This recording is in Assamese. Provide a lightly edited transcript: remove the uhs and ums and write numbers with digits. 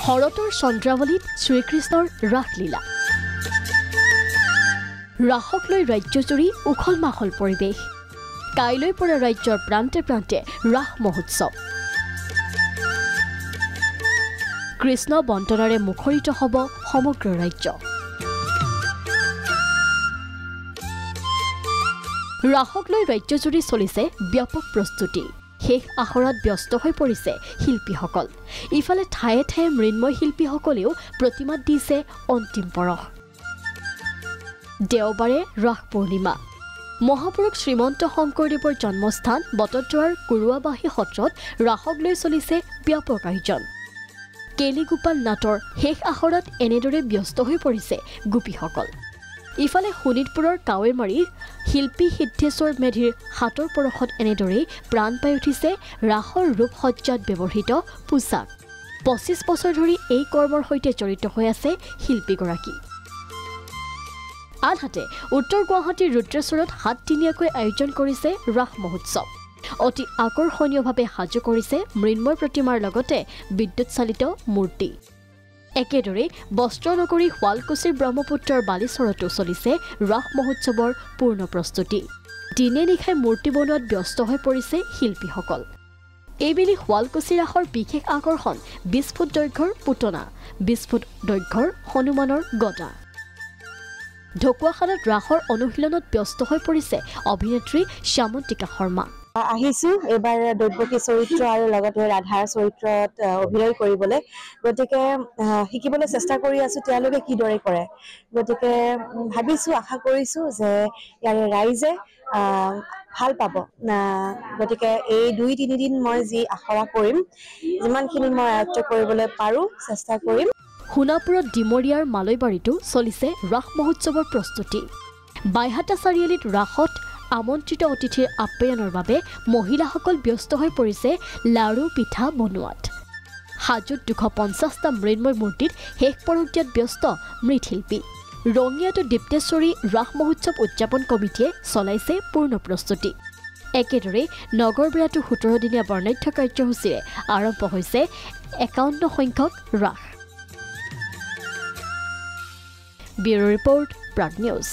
শৰতৰ চন্দ্ৰাৱলীত শ্ৰীকৃষ্ণৰ ৰাসলীলা ৰাসক লৈ ৰাজ্যজুৰি উখল মাখল পৰিৱেশ কাইলৈ পৰা ৰাজ্যৰ প্ৰান্তে প্ৰান্তে ৰাস মহোৎসৱ কৃষ্ণ বন্তনাৰে মুখৰিত হ'ব সমগ্ৰ ৰাজ্য ৰাসক লৈ ৰাজ্যজুৰি চলিছে ব্যাপক প্ৰস্তুতি শেষ আখৰাত ব্যস্ত হৈ পৰিছে শিল্পীসকল ইফালে ঠায়ে ঠায়ে মৃন্ময় শিল্পীসকলেও প্ৰতিমাত দিছে অন্তিম পৰশ দেওবাৰে ৰাস পূৰ্ণিমা মহাপুৰুষ শ্ৰীমন্ত শংকৰদেৱৰ জন্মস্থান বটদ্ৰৱাৰ কুৰুৱাবাহী সত্ৰত ৰাসক লৈ চলিছে ব্যাপক আয়োজন কেলিগোপাল নাটৰ শেষ আখৰাত এনেদৰে ব্যস্ত হৈ পৰিছে গোপীসকল ইফালে শোণিতপুৰৰ কাৱেমাৰীৰ শিল্পী সিদ্ধেশ্বৰ মেধিৰ হাতৰ পৰশত এনেদৰেই প্ৰাণ পাই উঠিছে ৰাসৰ ৰূপসজ্জাত ব্যৱহৃত পোছাক ২৫ বছৰ ধৰি এই কৰ্মৰ সৈতে জড়িত হৈ আছে শিল্পীগৰাকী আনহাতে উত্তৰ গুৱাহাটীৰ ৰুদ্ৰেশ্বৰত ৭ দিনীয়াকৈ আয়োজন কৰিছে ৰাস মহোৎসৱ অতি আকৰ্ষণীয়ভাৱে সাজু কৰিছে মৃন্ময় প্ৰতিমাৰ লগতে বিদ্যুৎ চালিত মূৰ্তি একেদৰে বস্ত্ৰনগৰী শুৱালকুছিৰ ব্ৰহ্মপুত্ৰৰ বালিচৰতো চলিছে ৰাস মহোৎসৱৰ পূৰ্ণ প্ৰস্তুতি দিনে নিশাই মূৰ্তি বনোৱাত ব্যস্ত হৈ পৰিছে শিল্পীসকল এইবেলি শুৱালকুছি ৰাসৰ বিশেষ আকৰ্ষণ ২০ ফুট দৈৰ্ঘ্যৰ পুতনা ২০ ফুট দৈৰ্ঘ্যৰ হনুমানৰ গদা ঢকুৱাখানাত ৰাসৰ অনুশীলনত ব্যস্ত হৈ পৰিছে অভিনেত্ৰী শ্যামন্তিকা শৰ্মা আহিছো এবাৰ দৈৱকী চৰিত্ৰ আৰু লগতে ৰাধাৰ চৰিত্ৰত অভিনয় কৰিবলৈ গতিকে শিকিবলৈ চেষ্টা কৰি আছো তেওঁলোকে কিদৰে কৰে গতিকে ভাবিছো আশা কৰিছো যে ইয়াৰে ৰাইজে ভাল পাব গতিকে এই ২-৩ দিন মই যি আখৰা কৰিম যিমানখিনি মই আয়ত্ত কৰিবলৈ পাৰো চেষ্টা কৰিম সোণাপুৰত ডিমৰীয়াৰ মালৈবাৰীতো চলিছে ৰাস মহোৎসৱৰ প্ৰস্তুতি বাইহাটা চাৰিআলিত ৰাসত আমন্ত্ৰিত অতিথিৰ আপ্যায়নৰ বাবে মহিলাসকল ব্যস্ত হৈ পৰিছে লাড়ু পিঠা বনোৱাত হাজোত ২৫০টা মৃন্ময় মূৰ্তিত শেষ পৰশ দিয়াত ব্যস্ত মৃৎশিল্পী ৰঙিয়াতো দীপ্তেশ্বৰী ৰাস মহোৎসৱ উদযাপন কমিটিয়ে চলাইছে পূৰ্ণ প্ৰস্তুতি একেদৰে নগৰবেৰাতো ১৭ দিনীয়া বৰ্ণাঢ্য কাৰ্যসূচীৰে আৰম্ভ হৈছে ৫১ সংখ্যক ৰাস ব্যুৰো ৰিপৰ্ট প্ৰাগ নিউজ